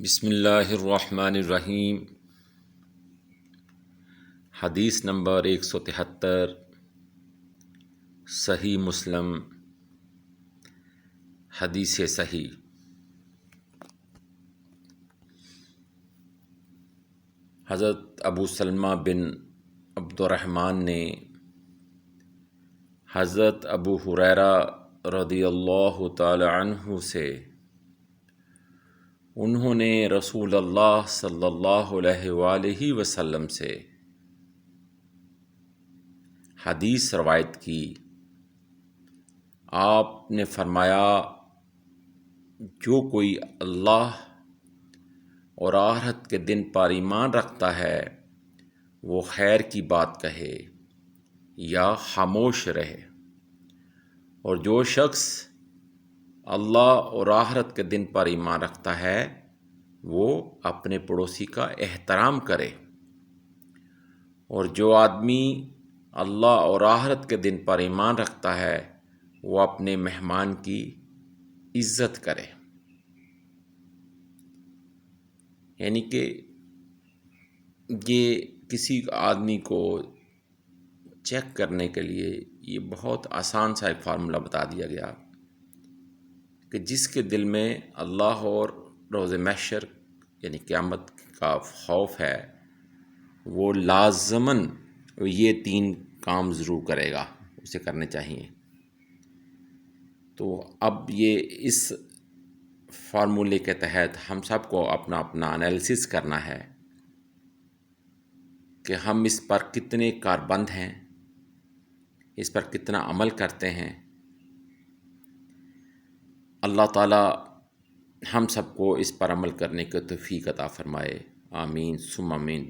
بسم اللہ الرحمن الرحیم۔ حدیث نمبر 173، صحیح مسلم حدیث صحیح۔ حضرت ابو سلمہ بن عبد الرحمن نے حضرت ابو ہریرہ رضی اللہ تعالی عنہ سے انہوں نے رسول اللہ صلی اللہ علیہ وآلہ وسلم سے حدیث روایت کی۔ آپ نے فرمایا، جو کوئی اللہ اور آخرت کے دن پر ایمان رکھتا ہے وہ خیر کی بات کہے یا خاموش رہے، اور جو شخص اللہ اور آخرت کے دن پر ایمان رکھتا ہے وہ اپنے پڑوسی کا احترام کرے، اور جو آدمی اللہ اور آخرت کے دن پر ایمان رکھتا ہے وہ اپنے مہمان کی عزت کرے۔ یعنی کہ یہ کسی آدمی کو چیک کرنے کے لیے یہ بہت آسان سا ایک فارمولہ بتا دیا گیا کہ جس کے دل میں اللہ اور روز محشر یعنی قیامت کا خوف ہے وہ لازماً یہ 3 کام ضرور کرے گا، اسے کرنے چاہیے۔ تو اب یہ اس فارمولے کے تحت ہم سب کو اپنا انالیسس کرنا ہے کہ ہم اس پر کتنے کاربند ہیں، اس پر کتنا عمل کرتے ہیں۔ اللہ تعالی ہم سب کو اس پر عمل کرنے کی توفیق عطا فرمائے، آمین ثم آمین۔